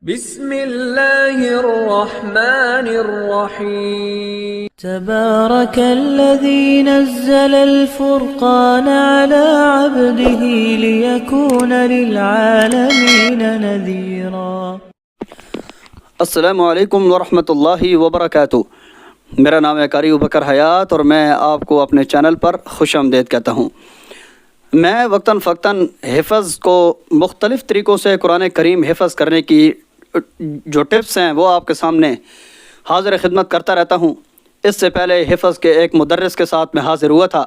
بسم اللہ الرحمن الرحیم تبارك الذي نزل الفرقان على عبده ليكون للعالمين نذيرا۔ السلام علیکم ورحمۃ اللہ وبرکاتہ۔ میرا نام ہے قاری ابوبکر حیات اور میں آپ کو اپنے چینل پر خوش آمدید کہتا ہوں۔ میں وقتاً فوقتاً حفظ کو مختلف طریقوں سے قرآن کریم حفظ کرنے کی جو ٹپس ہیں وہ آپ کے سامنے حاضر خدمت کرتا رہتا ہوں۔ اس سے پہلے حفظ کے ایک مدرس کے ساتھ میں حاضر ہوا تھا،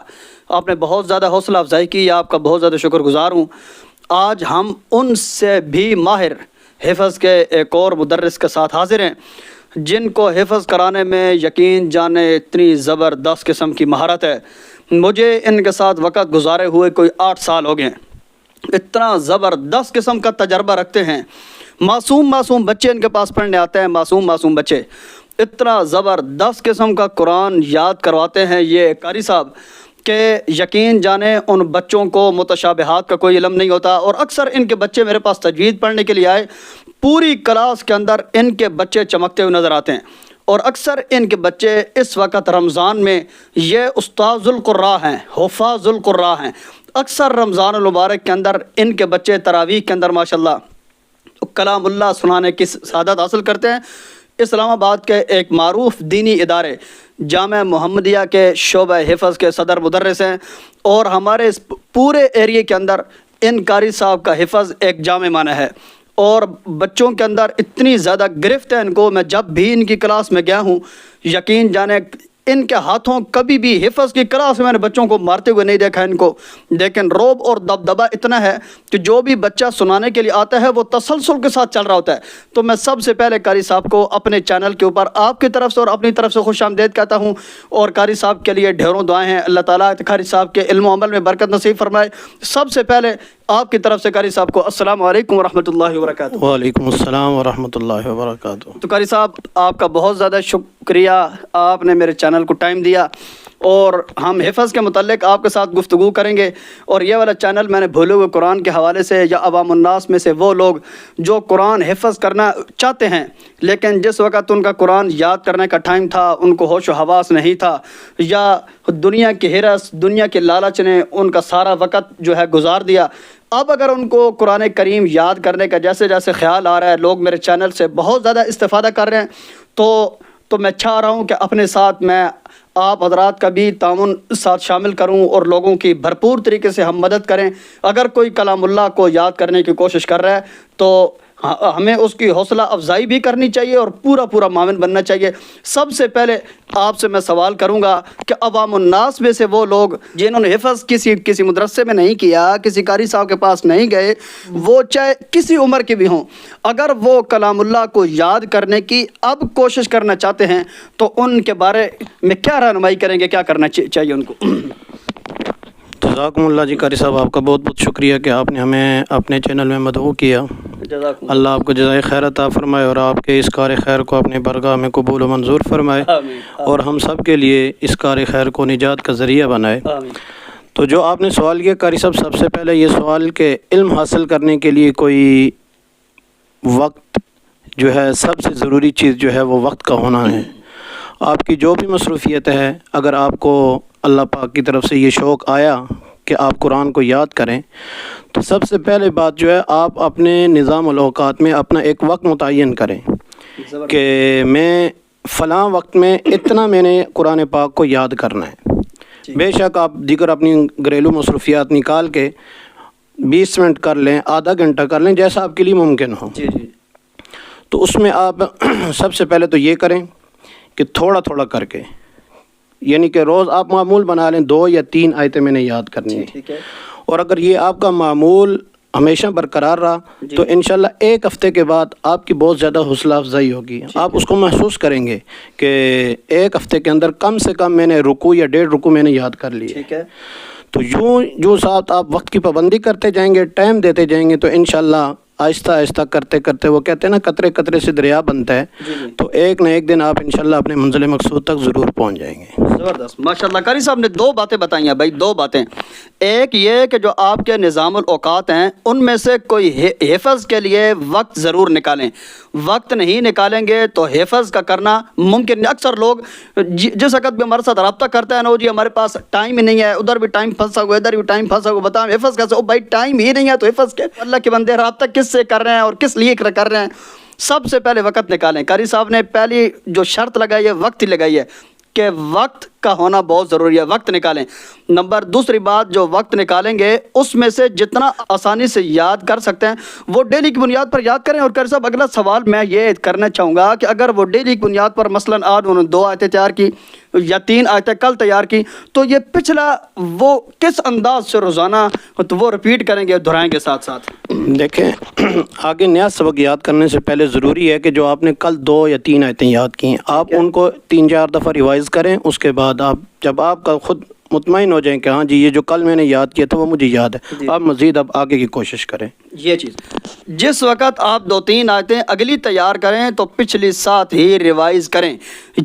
آپ نے بہت زیادہ حوصلہ افزائی کی، آپ کا بہت زیادہ شکر گزار ہوں۔ آج ہم ان سے بھی ماہر حفظ کے ایک اور مدرس کے ساتھ حاضر ہیں جن کو حفظ کرانے میں یقین جانے اتنی زبردست قسم کی مہارت ہے۔ مجھے ان کے ساتھ وقت گزارے ہوئے کوئی 8 سال ہو گئے ہیں۔ اتنا زبردست قسم کا تجربہ رکھتے ہیں۔ معصوم بچے ان کے پاس پڑھنے آتے ہیں، معصوم بچے اتنا زبردست قسم کا قرآن یاد کرواتے ہیں یہ قاری صاحب کہ یقین جانیں ان بچوں کو متشابہات کا کوئی علم نہیں ہوتا۔ اور اکثر ان کے بچے میرے پاس تجوید پڑھنے کے لیے آئے، پوری کلاس کے اندر ان کے بچے چمکتے ہوئے نظر آتے ہیں۔ اور اکثر ان کے بچے اس وقت رمضان میں یہ استاذ القراء ہیں، حفاظ القراء ہیں۔ اکثر رمضان المبارک کے اندر ان کے بچے تراویح کے اندر ماشاءاللہ کلام اللہ سنانے کی سعادت حاصل کرتے ہیں۔ اسلام آباد کے ایک معروف دینی ادارے جامعہ محمدیہ کے شعبہ حفظ کے صدر مدرس ہیں، اور ہمارے اس پورے ایریے کے اندر ان قاری صاحب کا حفظ ایک جامع معنی ہے۔ اور بچوں کے اندر اتنی زیادہ گرفت ہے ان کو، میں جب بھی ان کی کلاس میں گیا ہوں یقین جانے ان کے ہاتھوں کبھی بھی حفظ کی کلاس میں نے بچوں کو مارتے ہوئے نہیں دیکھا ان کو، لیکن روب اور دبدبہ اتنا ہے کہ جو بھی بچہ سنانے کے لیے آتا ہے وہ تسلسل کے ساتھ چل رہا ہوتا ہے۔ تو میں سب سے پہلے قاری صاحب کو اپنے چینل کے اوپر آپ کی طرف سے اور اپنی طرف سے خوش آمدید کہتا ہوں، اور قاری صاحب کے لیے ڈھیروں دعائیں ہیں۔ اللہ تعالیٰ قاری صاحب کے علم و عمل میں برکت نصیب فرمائے۔ سب سے پہلے آپ کی طرف سے قاری صاحب کو السلام علیکم ورحمۃ اللہ وبرکاتہ۔ وعلیکم السلام ورحمۃ اللہ وبرکاتہ۔ تو قاری صاحب آپ کا بہت زیادہ شکریہ، آپ نے میرے چینل کو ٹائم دیا، اور ہم حفظ کے متعلق آپ کے ساتھ گفتگو کریں گے۔ اور یہ والا چینل میں نے بھولے ہوئے قرآن کے حوالے سے یا عوام الناس میں سے وہ لوگ جو قرآن حفظ کرنا چاہتے ہیں لیکن جس وقت ان کا قرآن یاد کرنے کا ٹائم تھا ان کو ہوش و حواس نہیں تھا، یا دنیا کی ہرس دنیا کے لالچ نے ان کا سارا وقت جو ہے گزار دیا، اب اگر ان کو قرآن کریم یاد کرنے کا جیسے جیسے خیال آ رہا ہے، لوگ میرے چینل سے بہت زیادہ استفادہ کر رہے ہیں، تو میں چاہ رہا ہوں کہ اپنے ساتھ میں آپ حضرات کا بھی تعاون ساتھ شامل کروں اور لوگوں کی بھرپور طریقے سے ہم مدد کریں۔ اگر کوئی کلام اللہ کو یاد کرنے کی کوشش کر رہا ہے تو ہمیں اس کی حوصلہ افزائی بھی کرنی چاہیے اور پورا معاون بننا چاہیے۔ سب سے پہلے آپ سے میں سوال کروں گا کہ عوام الناس میں سے وہ لوگ جنہوں نے حفظ کسی مدرسے میں نہیں کیا، کسی قاری صاحب کے پاس نہیں گئے، وہ چاہے کسی عمر کے بھی ہوں، اگر وہ کلام اللہ کو یاد کرنے کی اب کوشش کرنا چاہتے ہیں تو ان کے بارے میں کیا رہنمائی کریں گے، کیا کرنا چاہیے ان کو؟ جزاکم اللہ جی قاری صاحب، آپ کا بہت بہت شکریہ کہ آپ نے ہمیں اپنے چینل میں مدعو کیا۔ اللہ آپ کو جزائے خیر عطا فرمائے اور آپ کے اس کار خیر کو اپنے برگاہ میں قبول و منظور فرمائے، اور ہم سب کے لیے اس کار خیر کو نجات کا ذریعہ بنائے۔ تو جو آپ نے سوال کیا قاری صاحب، سب سے پہلے یہ سوال کہ علم حاصل کرنے کے لیے کوئی وقت جو ہے سب سے ضروری چیز جو ہے وہ وقت کا ہونا ہے۔ آپ کی جو بھی مصروفیت ہے، اگر آپ کو اللہ پاک کی طرف سے یہ شوق آیا کہ آپ قرآن کو یاد کریں تو سب سے پہلے بات جو ہے آپ اپنے نظام الاوقات میں اپنا ایک وقت متعین کریں کہ میں فلاں وقت میں اتنا میں نے قرآن پاک کو یاد کرنا ہے۔ بے شک آپ دیگر اپنی گھریلو مصروفیات نکال کے 20 منٹ کر لیں، آدھا گھنٹہ کر لیں، جیسا آپ کے لیے ممکن ہو۔ تو اس میں آپ سب سے پہلے تو یہ کریں کہ تھوڑا کر کے، یعنی کہ روز آپ معمول بنا لیں 2 یا 3 آیتیں میں نے یاد کرنی ہے۔ اور اگر یہ آپ کا معمول ہمیشہ برقرار رہا تو انشاءاللہ 1 ہفتے کے بعد آپ کی بہت زیادہ حوصلہ افزائی ہوگی۔ آپ اس کو محسوس کریں گے کہ 1 ہفتے کے اندر کم سے کم میں نے رکوع یا 1.5 رکوع میں نے یاد کر لی ہے۔ تو جو ساتھ آپ وقت کی پابندی کرتے جائیں گے، ٹائم دیتے جائیں گے، تو انشاءاللہ آہستہ آہستہ کرتے کرتے وہ کہتے ہیں نا قطرے قطرے سے دریا بنتا ہے، تو ایک نہ ایک دن آپ انشاءاللہ اپنے منزل مقصود تک ضرور پہنچ جائیں گے۔ زبردست، ماشاءاللہ۔ قاری صاحب نے دو باتیں بتائی ہیں بھائی، دو باتیں۔ ایک یہ کہ جو آپ کے نظام الاوقات ہیں ان میں سے کوئی حفظ کے لیے وقت ضرور نکالیں، وقت نہیں نکالیں گے تو حفظ کا کرنا ممکن نہیں۔ اکثر لوگ جس وقت بھی ہمارے ساتھ رابطہ کرتے ہیں نا، جی ہمارے پاس ٹائم ہی نہیں ہے، ادھر بھی ٹائم پھنسا ہوا، ادھر بھی ٹائم پھنسا ہوا، بتاؤ حفظ کیسے؟ او بھائی ٹائم ہی نہیں ہے تو حفظ کے؟ اللہ کے بندے رابطہ کس سے کر رہے ہیں اور کس لیے کر رہے ہیں؟ سب سے پہلے وقت نکالیں۔ قاری صاحب نے پہلی جو شرط لگائی ہے وقت ہی لگائی ہے کہ وقت کا ہونا بہت ضروری ہے، وقت نکالیں۔ دوسری بات، جو وقت نکالیں گے اس میں سے جتنا آسانی سے یاد کر سکتے ہیں وہ ڈیلی کی بنیاد پر یاد کریں۔ اور قاری صاحب اگلا سوال میں یہ کرنا چاہوں گا کہ اگر وہ ڈیلی کی بنیاد پر مثلاً آج انہوں نے 2 آیتیں تیار کی یا 3 آیتیں کل تیار کی، تو یہ پچھلا وہ کس انداز سے روزانہ تو وہ رپیٹ کریں گے، دہرائیں گے ساتھ ساتھ؟ دیکھیں، آگے نیا سبق یاد کرنے سے پہلے ضروری ہے کہ جو آپ نے کل 2 یا 3 آیتیں یاد کی ہیں آپ ان کو 3-4 دفعہ ریوائز کریں۔ اس کے بعد آپ جب آپ کا خود مطمئن ہو جائیں کہ ہاں جی یہ جو کل میں نے یاد کیا تھا وہ مجھے یاد ہے، آپ مزید اب آگے کی کوشش کریں۔ یہ چیز جس وقت آپ 2-3 آیتیں اگلی تیار کریں تو پچھلی ساتھ ہی ریوائز کریں۔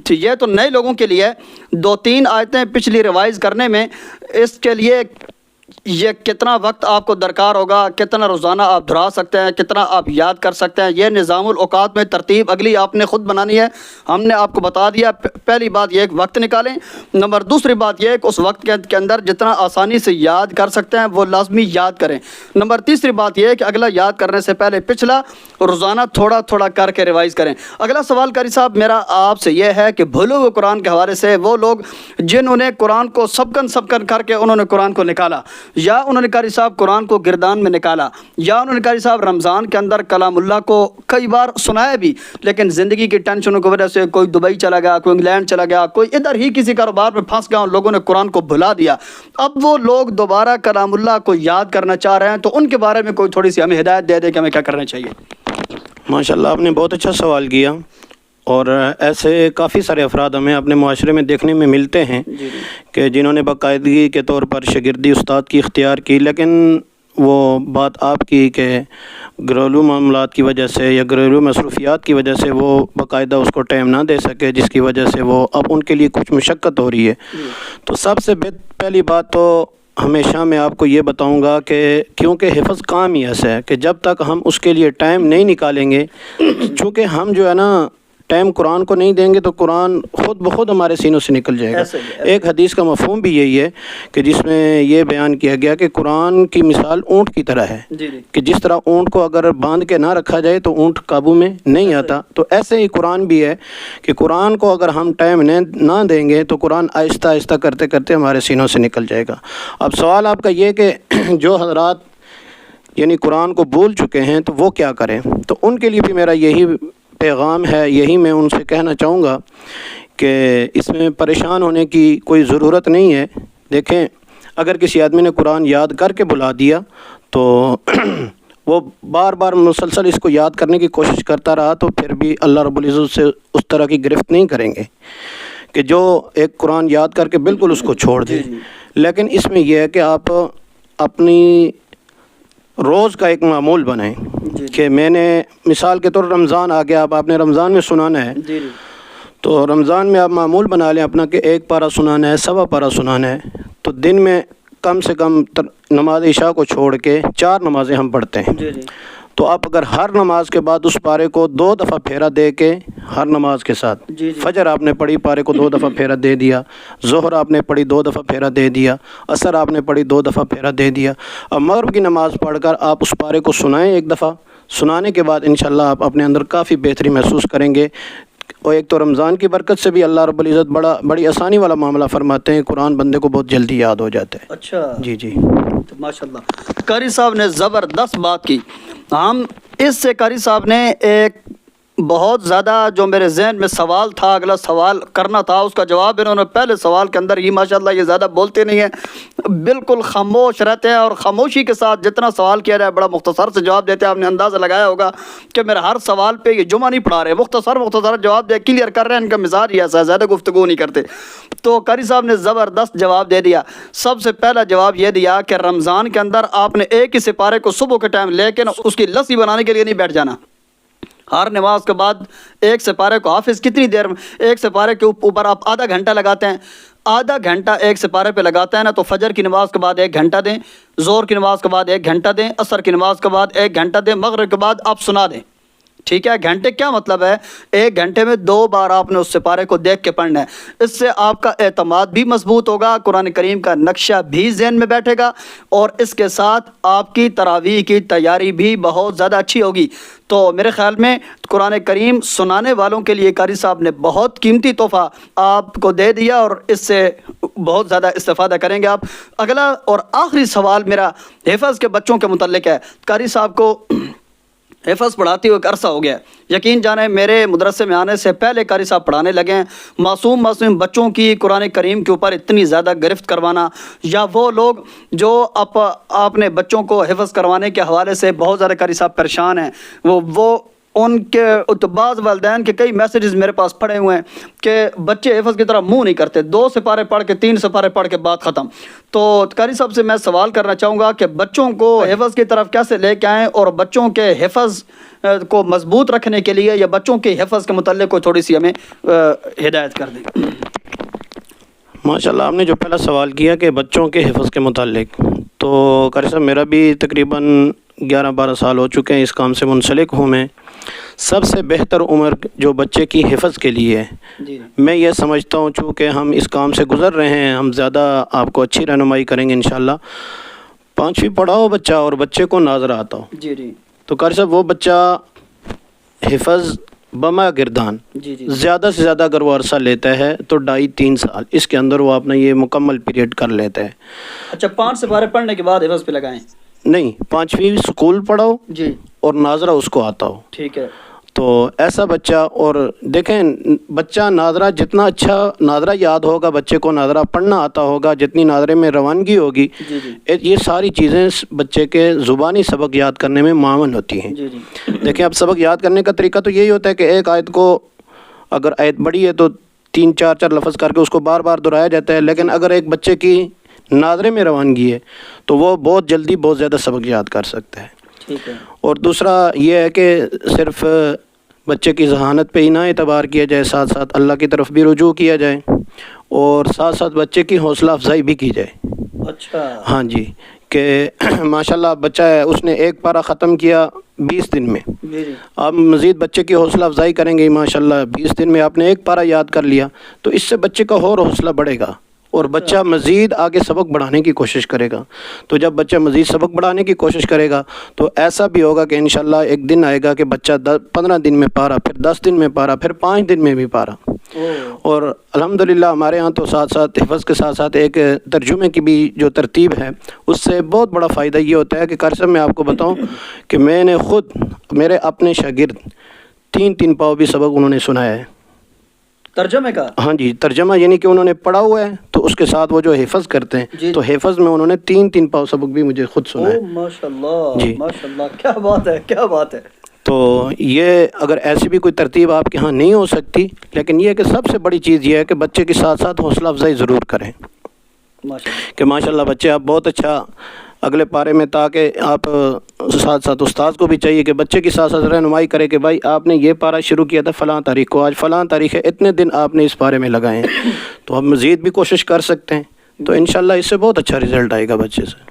یہ تو نئے لوگوں کے لیے 2-3 آیتیں پچھلی ریوائز کرنے میں اس کے لیے یہ کتنا وقت آپ کو درکار ہوگا، کتنا روزانہ آپ دہرا سکتے ہیں، کتنا آپ یاد کر سکتے ہیں، یہ نظام الاوقات میں ترتیب اگلی آپ نے خود بنانی ہے۔ ہم نے آپ کو بتا دیا، پہلی بات یہ کہ وقت نکالیں، دوسری بات یہ کہ اس وقت کے اندر جتنا آسانی سے یاد کر سکتے ہیں وہ لازمی یاد کریں۔ تیسری بات یہ کہ اگلا یاد کرنے سے پہلے پچھلا روزانہ تھوڑا تھوڑا کر کے ریوائز کریں۔ اگلا سوال قاری صاحب میرا آپ سے یہ ہے کہ بھولے ہوئے قرآن کے حوالے سے وہ لوگ جنہوں نے قرآن کو سبکن کر کے انہوں نے قرآن کو نکالا، یا انہوں نے قاری صاحب قرآن کو گردان میں نکالا، یا انہوں نے قاری صاحب رمضان کے اندر کلام اللہ کو کئی بار سنایا بھی، لیکن زندگی کی ٹینشنوں کی وجہ سے کوئی دبئی چلا گیا، کوئی انگلینڈ چلا گیا، کوئی ادھر ہی کسی کاروبار میں پھنس گیا، لوگوں نے قرآن کو بھلا دیا۔ اب وہ لوگ دوبارہ کلام اللہ کو یاد کرنا چاہ رہے ہیں، تو ان کے بارے میں کوئی تھوڑی سی ہمیں ہدایت دے دے کہ ہمیں کیا کرنا چاہیے؟ ماشاءاللہ آپ نے بہت اچھا سوال کیا، اور ایسے کافی سارے افراد ہمیں اپنے معاشرے میں دیکھنے میں ملتے ہیں کہ جنہوں نے باقاعدگی کے طور پر شاگردی استاد کی اختیار کی، لیکن وہ بات آپ کی کہ گھریلو معاملات کی وجہ سے یا گھریلو مصروفیات کی وجہ سے وہ باقاعدہ اس کو ٹائم نہ دے سکے، جس کی وجہ سے وہ اب ان کے لیے کچھ مشقت ہو رہی ہے۔ تو سب سے پہلی بات تو ہمیشہ میں آپ کو یہ بتاؤں گا کہ کیونکہ حفظ کام ہی ایسا ہے کہ جب تک ہم اس کے لیے ٹائم نہیں نکالیں گے، چونکہ ہم جو ہے نا ٹائم قرآن کو نہیں دیں گے تو قرآن خود بخود ہمارے سینوں سے نکل جائے گا۔ ایک حدیث کا مفہوم بھی یہی ہے کہ جس میں یہ بیان کیا گیا کہ قرآن کی مثال اونٹ کی طرح ہے، کہ جس طرح اونٹ کو اگر باندھ کے نہ رکھا جائے تو اونٹ قابو میں نہیں آتا، تو ایسے ہی قرآن بھی ہے کہ قرآن کو اگر ہم ٹائم نہ دیں گے تو قرآن آہستہ آہستہ کرتے کرتے ہمارے سینوں سے نکل جائے گا۔ اب سوال آپ کا یہ کہ جو حضرات یعنی قرآن کو بھول چکے ہیں تو وہ کیا کریں، تو ان کے لیے بھی میرا یہی پیغام ہے، یہی میں ان سے کہنا چاہوں گا کہ اس میں پریشان ہونے کی کوئی ضرورت نہیں ہے۔ دیکھیں، اگر کسی آدمی نے قرآن یاد کر کے بھلا دیا تو وہ بار بار مسلسل اس کو یاد کرنے کی کوشش کرتا رہا تو پھر بھی اللہ رب العزت سے اس طرح کی گرفت نہیں کریں گے کہ جو ایک قرآن یاد کر کے بالکل اس کو چھوڑ دیں۔ لیکن اس میں یہ ہے کہ آپ اپنی روز کا ایک معمول بنائیں کہ میں نے مثال کے طور رمضان آ گیا، اب آپ نے رمضان میں سنانا ہے تو رمضان میں آپ معمول بنا لیں اپنا کہ 1 پارہ سنانا ہے، 1.25 پارہ سنانا ہے، تو دن میں کم سے کم نماز عشاء کو چھوڑ کے 4 نمازیں ہم پڑھتے ہیں۔ تو آپ اگر ہر نماز کے بعد اس پارے کو 2 دفعہ پھیرا دے کے، ہر نماز کے ساتھ فجر آپ نے پڑھی پارے کو 2 دفعہ پھیرا دے دیا، ظہر آپ نے پڑھی 2 دفعہ پھیرا دے دیا، عصر آپ نے پڑھی 2 دفعہ پھیرا دے دیا، اب مغرب کی نماز پڑھ کر آپ اس پارے کو سنائیں 1 دفعہ، سنانے کے بعد انشاءاللہ آپ اپنے اندر کافی بہتری محسوس کریں گے۔ اور ایک تو رمضان کی برکت سے بھی اللہ رب العزت بڑی آسانی والا معاملہ فرماتے ہیں، قرآن بندے کو بہت جلدی یاد ہو جاتا ہے۔ اچھا جی ماشاءاللہ قاری صاحب نے زبردست بات کی۔ ہم اس سے قاری صاحب نے ایک بہت زیادہ جو میرے ذہن میں سوال تھا، اگلا سوال کرنا تھا، اس کا جواب انہوں نے پہلے سوال کے اندر ہی ماشاءاللہ، یہ زیادہ بولتے نہیں ہیں، بالکل خاموش رہتے ہیں اور خاموشی کے ساتھ جتنا سوال کیا جائے بڑا مختصر سے جواب دیتے ہیں۔ آپ نے اندازہ لگایا ہوگا کہ میرا ہر سوال پہ یہ جمعہ نہیں پڑھا رہے، مختصر جواب دے کلیئر کر رہے ہیں، ان کا مزاج ہی ایسا ہے، زیادہ گفتگو نہیں کرتے۔ تو قاری صاحب نے زبردست جواب دے دیا۔ سب سے پہلا جواب یہ دیا کہ رمضان کے اندر آپ نے ایک ہی سپارے کو صبح کے ٹائم لے کے اس کی لسی بنانے کے لیے نہیں بیٹھ جانا۔ ہر نماز کے بعد ایک سپارے کو حافظ کتنی دیر میں، ایک سپارے کے اوپر آپ آدھا گھنٹہ لگاتے ہیں، آدھا گھنٹہ ایک سپارے پہ لگاتے ہیں نا، تو فجر کی نماز کے بعد 1 گھنٹہ دیں، ظہر کی نماز کے بعد 1 گھنٹہ دیں، عصر کی نماز کے بعد 1 گھنٹہ دیں، مغرب کے بعد آپ سنا دیں۔ ٹھیک ہے، گھنٹے کیا مطلب ہے؟ 1 گھنٹے میں 2 بار آپ نے اس سپارے کو دیکھ کے پڑھنا ہے۔ اس سے آپ کا اعتماد بھی مضبوط ہوگا، قرآن کریم کا نقشہ بھی ذہن میں بیٹھے گا، اور اس کے ساتھ آپ کی تراویح کی تیاری بھی بہت زیادہ اچھی ہوگی۔ تو میرے خیال میں قرآن کریم سنانے والوں کے لیے قاری صاحب نے بہت قیمتی تحفہ آپ کو دے دیا، اور اس سے بہت زیادہ استفادہ کریں گے آپ۔ اگلا اور آخری سوال میرا حفظ کے بچوں کے متعلق ہے۔ قاری صاحب کو حفظ پڑھاتے ہوئے ایک عرصہ ہو گیا، یقین جانیں میرے مدرسے میں آنے سے پہلے قاری صاحب پڑھانے لگے ہیں۔ معصوم بچوں کی قرآن کریم کے اوپر اتنی زیادہ گرفت کروانا، یا وہ لوگ جو آپ نے بچوں کو حفظ کروانے کے حوالے سے بہت زیادہ قاری صاحب پریشان ہیں، وہ ان کے بعض والدین کے کئی میسیجز میرے پاس پڑے ہوئے ہیں کہ بچے حفظ کی طرح منہ نہیں کرتے، 2 سپارے پڑھ کے 3 سپارے پڑھ کے بات ختم۔ تو قاری صاحب سے میں سوال کرنا چاہوں گا کہ بچوں کو حفظ کی طرف کیسے لے کے آئیں، اور بچوں کے حفظ کو مضبوط رکھنے کے لیے یا بچوں کے حفظ کے متعلق کوئی تھوڑی سی ہمیں ہدایت کر دیں۔ ماشاءاللہ، آپ نے جو پہلا سوال کیا کہ بچوں کے حفظ کے متعلق، تو قاری صاحب میرا بھی تقریباً 11-12 سال ہو چکے ہیں اس کام سے منسلک ہوں میں۔ سب سے بہتر عمر جو بچے کی حفظ کے لیے ہے، میں یہ سمجھتا ہوں چونکہ ہم اس کام سے گزر رہے ہیں، ہم زیادہ آپ کو اچھی رہنمائی کریں گے انشاءاللہ۔ 5ویں پڑھا ہو بچہ اور بچے کو ناظرہ آتا ہو، تو قاری صاحب وہ بچہ حفظ بما گردان زیادہ سے زیادہ اگر وہ عرصہ لیتا ہے تو 2.5-3 سال اس کے اندر وہ اپنا یہ مکمل پیریڈ کر لیتا ہے۔ اچھا، 5 سپارے پڑھنے کے بعد حفظ پہ لگائیں؟ نہیں، 5ویں سکول پڑھاؤ اور ناظرہ اس کو آتا ہو۔ ٹھیک ہے، تو ایسا بچہ، اور دیکھیں بچہ ناظرہ جتنا اچھا ناظرہ یاد ہوگا، بچے کو ناظرہ پڑھنا آتا ہوگا، جتنی ناظرے میں روانگی ہوگی، یہ ساری چیزیں بچے کے زبانی سبق یاد کرنے میں معاون ہوتی ہیں۔ دیکھیں اب سبق یاد کرنے کا طریقہ تو یہی ہوتا ہے کہ ایک آیت کو، اگر آیت بڑی ہے تو 3-4 لفظ کر کے اس کو بار بار دہرایا جاتا ہے، لیکن اگر ایک بچے کی ناظرے میں روانگی ہے تو وہ بہت جلدی بہت زیادہ سبق یاد کر سکتا ہے۔ ٹھیک ہے، اور دوسرا یہ ہے کہ صرف بچے کی ذہانت پہ ہی نہ اعتبار کیا جائے، ساتھ ساتھ اللہ کی طرف بھی رجوع کیا جائے، اور ساتھ ساتھ بچے کی حوصلہ افزائی بھی کی جائے۔ اچھا، ہاں جی، کہ ماشاءاللہ بچہ ہے، اس نے 1 پارہ ختم کیا 20 دن میں، آپ مزید بچے کی حوصلہ افزائی کریں گے، ماشاءاللہ 20 دن میں آپ نے 1 پارہ یاد کر لیا، تو اس سے بچے کا اور حوصلہ بڑھے گا اور بچہ مزید آگے سبق بڑھانے کی کوشش کرے گا۔ تو جب بچہ مزید سبق بڑھانے کی کوشش کرے گا تو ایسا بھی ہوگا کہ انشاءاللہ ایک دن آئے گا کہ بچہ 15 دن میں پارہ، پھر 10 دن میں پارہ، پھر 5 دن میں بھی پارہ۔ اور الحمدللہ ہمارے ہاں تو ساتھ ساتھ حفظ کے ساتھ ساتھ ایک ترجمے کی بھی جو ترتیب ہے، اس سے بہت بڑا فائدہ یہ ہوتا ہے کہ قاری صاحب میں آپ کو بتاؤں کہ میں نے خود میرے اپنے شاگرد 3 پاؤ بھی سبق انہوں نے سنایا ہے ترجمے کا۔ ہاں جی، ترجمہ یعنی کہ انہوں نے پڑھا ہوا ہے تو اس کے ساتھ وہ جو حفظ کرتے ہیں تو حفظ میں انہوں نے 3 پاؤ سبق بھی مجھے خود سنا ہے۔ ماشاءاللہ جی، ماشاءاللہ، کیا بات ہے، کیا بات ہے۔ تو یہ اگر ایسی بھی کوئی ترتیب آپ کے ہاں نہیں ہو سکتی، لیکن یہ کہ سب سے بڑی چیز یہ ہے کہ بچے کے ساتھ ساتھ حوصلہ افزائی ضرور کریں کہ ماشاءاللہ بچے آپ بہت اچھا اگلے پارے میں، تاکہ آپ ساتھ ساتھ استاد کو بھی چاہیے کہ بچے کی ساتھ ساتھ رہنمائی کرے کہ بھائی آپ نے یہ پارہ شروع کیا تھا فلاں تاریخ کو، آج فلاں تاریخ ہے، اتنے دن آپ نے اس پارے میں لگائے ہیں، تو آپ مزید بھی کوشش کر سکتے ہیں، تو انشاءاللہ اس سے بہت اچھا رزلٹ آئے گا بچے سے۔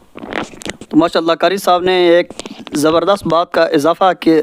تو ماشاءاللہ قاری صاحب نے ایک زبردست بات کا اضافہ کہ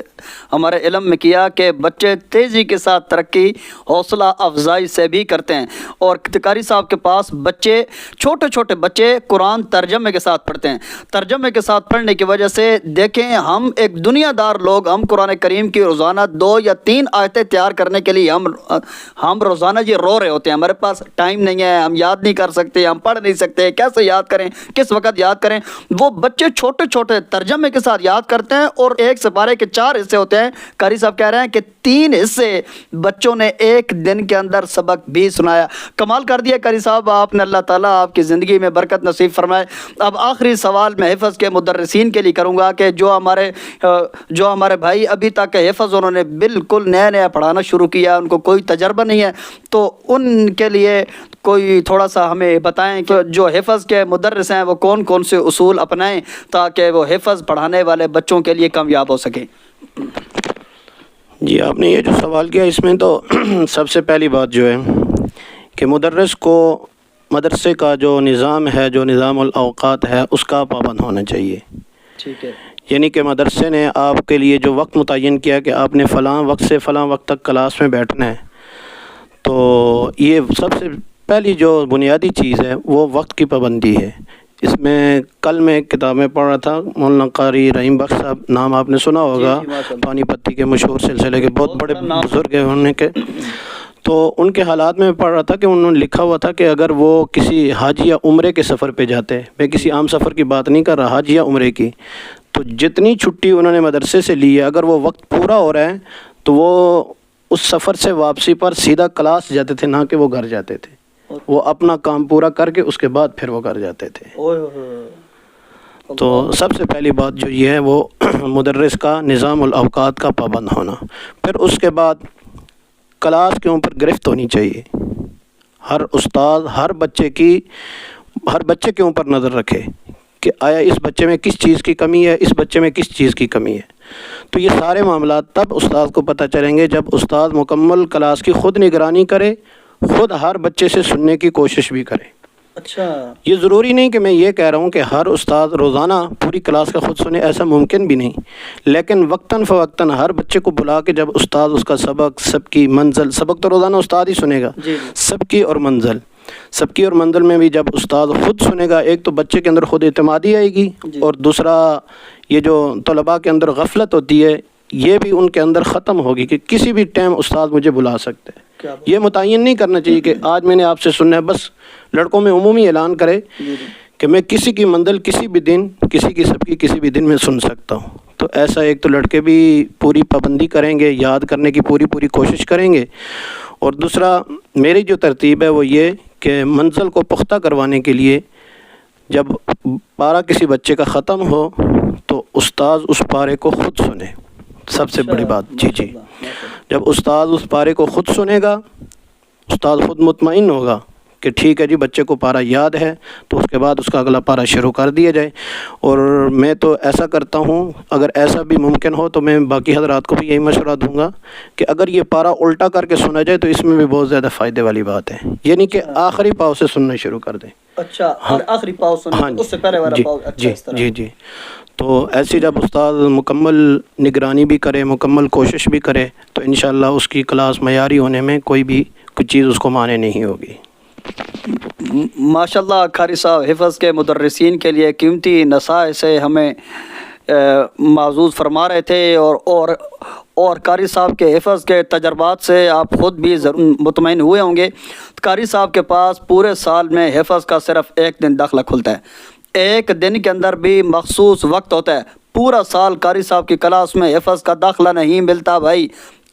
ہمارے علم میں کیا کہ بچے تیزی کے ساتھ ترقی حوصلہ افزائی سے بھی کرتے ہیں، اور قاری صاحب کے پاس بچے چھوٹے چھوٹے بچے قرآن ترجمے کے ساتھ پڑھتے ہیں۔ ترجمے کے ساتھ پڑھنے کی وجہ سے دیکھیں ہم ایک دنیا دار لوگ، ہم قرآن کریم کی روزانہ 2 یا 3 آیتیں تیار کرنے کے لیے ہم روزانہ یہ رو رہے ہوتے ہیں، ہمارے پاس ٹائم نہیں ہے، ہم یاد نہیں کر سکتے، ہم پڑھ نہیں سکتے، کیسے یاد کریں، کس وقت یاد کریں۔ وہ بچے بچے چھوٹے چھوٹے ترجمے کے ساتھ یاد کرتے ہیں اور ایک سپارے کے 4 حصے ہوتے ہیں. قاری صاحب کہہ رہے ہیں کہ 3 حصے بچوں نے ایک دن کے اندر سبق بھی سنایا. کمال کر دیا قاری صاحب آپ نے, اللہ تعالیٰ آپ کی زندگی میں برکت نصیب فرمائے. اب آخری سوال میں حفظ کے مدرسین کے لیے کروں گا کہ جو ہمارے بھائی ابھی تک حفظ انہوں نے بالکل نیا پڑھانا شروع کیا, ان کو کوئی تجربہ نہیں ہے, تو ان کے لیے کوئی تھوڑا سا ہمیں بتائیں کہ جو حفظ کے مدرس ہیں وہ کون کون سے اصول اپنائیں تاکہ وہ حفظ پڑھانے والے بچوں کے لیے کامیاب ہو سکیں. جی, آپ نے یہ جو سوال کیا اس میں تو سب سے پہلی بات جو ہے کہ مدرس کو مدرسے کا جو نظام ہے, جو نظام الاوقات ہے, اس کا پابند ہونا چاہیے. ٹھیک ہے, یعنی کہ مدرسے نے آپ کے لیے جو وقت متعین کیا کہ آپ نے فلاں وقت سے فلاں وقت تک کلاس میں بیٹھنا ہے, تو یہ سب سے پہلی جو بنیادی چیز ہے وہ وقت کی پابندی ہے. اس میں کل میں ایک کتاب میں پڑھ رہا تھا, مولانا قاری رحیم بخش صاحب, نام آپ نے سنا ہوگا, پانی پتی کے مشہور سلسلے کے بہت بڑے بزرگ ہیں انہوں کے. تو ان کے حالات میں پڑھ رہا تھا کہ انہوں نے لکھا ہوا تھا کہ اگر وہ کسی حج یا عمرے کے سفر پہ جاتے, میں کسی عام سفر کی بات نہیں کر رہا, حج یا عمرے کی, تو جتنی چھٹی انہوں نے مدرسے سے لی ہے, اگر وہ وقت پورا ہو رہا ہے تو وہ اس سفر سے واپسی پر سیدھا کلاس جاتے تھے, نہ کہ وہ گھر جاتے تھے. وہ اپنا کام پورا کر کے اس کے بعد پھر وہ گھر جاتے تھے. تو سب سے پہلی بات جو یہ ہے وہ مدرس کا نظام الاوقات کا پابند ہونا. پھر اس کے بعد کلاس کے اوپر گرفت ہونی چاہیے. ہر استاد ہر بچے کے اوپر نظر رکھے کہ آیا اس بچے میں کس چیز کی کمی ہے, اس بچے میں کس چیز کی کمی ہے. تو یہ سارے معاملات تب استاد کو پتہ چلیں گے جب استاد مکمل کلاس کی خود نگرانی کرے, خود ہر بچے سے سننے کی کوشش بھی کرے. اچھا, یہ ضروری نہیں کہ میں یہ کہہ رہا ہوں کہ ہر استاد روزانہ پوری کلاس کا خود سنے, ایسا ممکن بھی نہیں, لیکن وقتاً فوقتاً ہر بچے کو بلا کے جب استاد اس کا سبق, سب کی منزل, سبق تو روزانہ استاد ہی سنے گا, سب کی اور منزل میں بھی جب استاد خود سنے گا, ایک تو بچے کے اندر خود اعتمادی آئے گی, اور دوسرا یہ جو طلباء کے اندر غفلت ہوتی ہے یہ بھی ان کے اندر ختم ہوگی کہ کسی بھی ٹائم استاد مجھے بلا سکتے ہیں. یہ متعین نہیں کرنا چاہیے کہ آج میں نے آپ سے سننا ہے, بس لڑکوں میں عمومی اعلان کرے کہ میں کسی کی منزل کسی بھی دن, کسی کی سب کی کسی بھی دن میں سن سکتا ہوں. تو ایسا ایک تو لڑکے بھی پوری پابندی کریں گے, یاد کرنے کی پوری کوشش کریں گے. اور دوسرا میری جو ترتیب ہے وہ یہ کہ منزل کو پختہ کروانے کے لیے جب پارہ کسی بچے کا ختم ہو تو استاد اس پارے کو خود سنے, سب سے بڑی بات. جی, جب استاد اس پارے کو خود سنے گا, استاد خود مطمئن ہوگا کہ ٹھیک ہے جی بچے کو پارہ یاد ہے, تو اس کے بعد اس کا اگلا پارہ شروع کر دیا جائے. اور میں تو ایسا کرتا ہوں, اگر ایسا بھی ممکن ہو تو میں باقی حضرات کو بھی یہی مشورہ دوں گا کہ اگر یہ پارہ الٹا کر کے سنا جائے تو اس میں بھی بہت زیادہ فائدے والی بات ہے, یعنی کہ آخری پاؤ سے سننا شروع کر دیں. اچھا, آخری پاؤ سننا, اس سے پہلے والا پاؤ. جی. تو ایسی جب استاد مکمل نگرانی بھی کرے, مکمل کوشش بھی کرے, تو انشاءاللہ اس کی کلاس معیاری ہونے میں کوئی چیز اس کو مانے نہیں ہوگی. ماشاءاللہ قاری صاحب حفظ کے مدرسین کے لیے قیمتی نصائح سے ہمیں معزوز فرما رہے تھے, اور قاری صاحب کے حفظ کے تجربات سے آپ خود بھی مطمئن ہوئے ہوں گے. قاری صاحب کے پاس پورے سال میں حفظ کا صرف ایک دن داخلہ کھلتا ہے, ایک دن کے اندر بھی مخصوص وقت ہوتا ہے. پورا سال قاری صاحب کی کلاس میں حفظ کا داخلہ نہیں ملتا بھائی,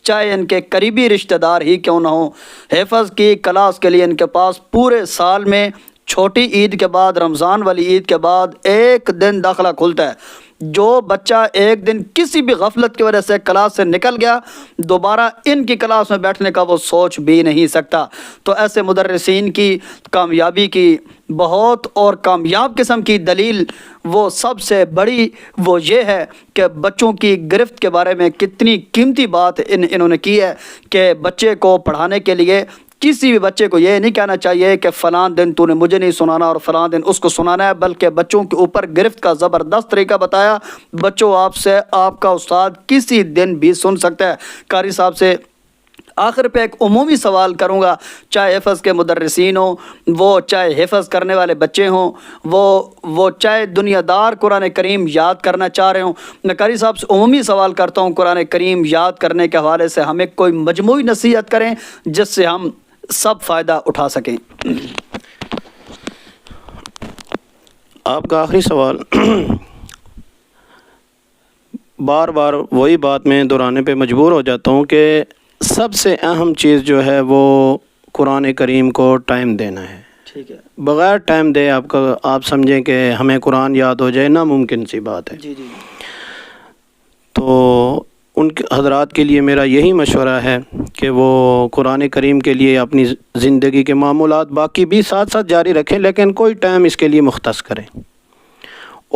چاہے ان کے قریبی رشتہ دار ہی کیوں نہ ہوں. حفظ کی کلاس کے لیے ان کے پاس پورے سال میں چھوٹی عید کے بعد, رمضان والی عید کے بعد ایک دن داخلہ کھلتا ہے. جو بچہ ایک دن کسی بھی غفلت کی وجہ سے کلاس سے نکل گیا, دوبارہ ان کی کلاس میں بیٹھنے کا وہ سوچ بھی نہیں سکتا. تو ایسے مدرسین کی کامیابی کی بہت اور کامیاب قسم کی دلیل وہ سب سے بڑی وہ یہ ہے کہ بچوں کی گرفت کے بارے میں کتنی قیمتی بات انہوں نے کی ہے کہ بچے کو پڑھانے کے لیے کسی بھی بچے کو یہ نہیں کہنا چاہیے کہ فلاں دن تو نے مجھے نہیں سنانا اور فلاں دن اس کو سنانا ہے, بلکہ بچوں کے اوپر گرفت کا زبردست طریقہ بتایا. بچوں آپ سے آپ کا استاد کسی دن بھی سن سکتا ہے. قاری صاحب سے آخر پہ ایک عمومی سوال کروں گا, چاہے حفظ کے مدرسین ہوں, وہ چاہے حفظ کرنے والے بچے ہوں, وہ چاہے دنیا دار قرآن کریم یاد کرنا چاہ رہے ہوں. میں قاری صاحب سے عمومی سوال کرتا ہوں, قرآن کریم یاد کرنے کے حوالے سے ہمیں کوئی مجموعی نصیحت کریں جس سے ہم سب فائدہ اٹھا سکیں. آپ کا آخری سوال بار بار وہی بات میں دہرانے پہ مجبور ہو جاتا ہوں کہ سب سے اہم چیز جو ہے وہ قرآن کریم کو ٹائم دینا ہے. ٹھیک ہے. بغیر ٹائم دے آپ سمجھیں کہ ہمیں قرآن یاد ہو جائے ناممکن سی بات ہے. جی جی. تو ان کے حضرات کے لیے میرا یہی مشورہ ہے کہ وہ قرآن کریم کے لیے اپنی زندگی کے معمولات باقی بھی ساتھ ساتھ جاری رکھیں، لیکن کوئی ٹائم اس کے لیے مختص کریں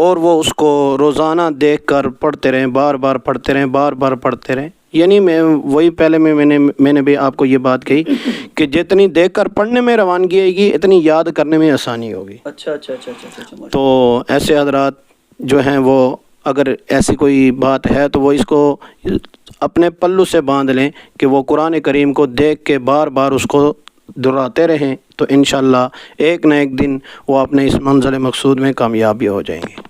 اور وہ اس کو روزانہ دیکھ کر پڑھتے رہیں، بار بار پڑھتے رہیں، بار بار پڑھتے رہیں. یعنی میں وہی پہلے میں نے بھی آپ کو یہ بات کہی کہ جتنی دیکھ کر پڑھنے میں روانگی آئے گی اتنی یاد کرنے میں آسانی ہوگی. اچھا. تو ایسے حضرات جو ہیں وہ اگر ایسی کوئی بات ہے تو وہ اس کو اپنے پلو سے باندھ لیں کہ وہ قرآن کریم کو دیکھ کے بار بار اس کو دہراتے رہیں، تو انشاءاللہ ایک نہ ایک دن وہ اپنے اس منزل مقصود میں کامیاب بھی ہو جائیں گے.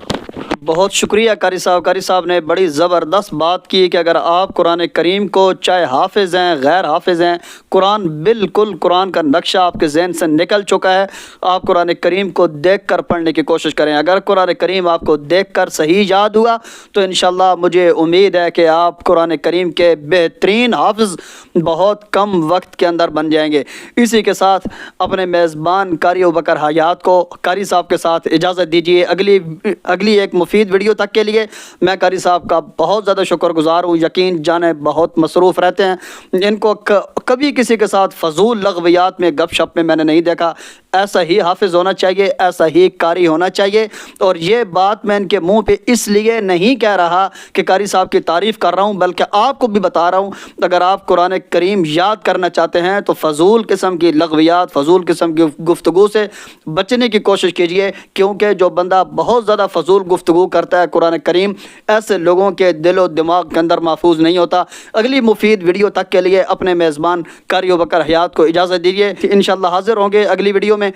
بہت شکریہ قاری صاحب نے بڑی زبردست بات کی کہ اگر آپ قرآن کریم کو چاہے حافظ ہیں غیر حافظ ہیں، قرآن کا نقشہ آپ کے ذہن سے نکل چکا ہے، آپ قرآن کریم کو دیکھ کر پڑھنے کی کوشش کریں. اگر قرآن کریم آپ کو دیکھ کر صحیح یاد ہوا تو انشاءاللہ مجھے امید ہے کہ آپ قرآن کریم کے بہترین حافظ بہت کم وقت کے اندر بن جائیں گے. اسی کے ساتھ اپنے میزبان قاری ابوبکر حیات کو قاری صاحب کے ساتھ اجازت دیجیے. اگلی ایک مفید ویڈیو تک کے لیے میں قاری صاحب کا بہت زیادہ شکر گزار ہوں. یقین جانے بہت مصروف رہتے ہیں، ان کو کبھی کسی کے ساتھ فضول لغویات میں گپ شپ میں نے نہیں دیکھا. ایسا ہی حافظ ہونا چاہیے، ایسا ہی قاری ہونا چاہیے. اور یہ بات میں ان کے منہ پہ اس لیے نہیں کہہ رہا کہ قاری صاحب کی تعریف کر رہا ہوں، بلکہ آپ کو بھی بتا رہا ہوں اگر آپ قرآن کریم یاد کرنا چاہتے ہیں تو فضول قسم کی لغویات، فضول قسم کی گفتگو سے بچنے کی کوشش کیجیے، کیونکہ جو بندہ بہت زیادہ فضول گفتگو کرتا ہے قرآن کریم ایسے لوگوں کے دل و دماغ کے اندر محفوظ نہیں ہوتا. اگلی مفید ویڈیو تک کے لیے اپنے میزبان قاری ابوبکر حیات کو اجازت دیجیے. انشاءاللہ حاضر ہوں گے اگلی ویڈیو میں.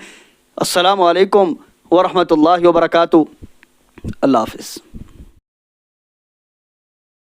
السلام علیکم ورحمۃ اللہ وبرکاتہ. اللہ حافظ.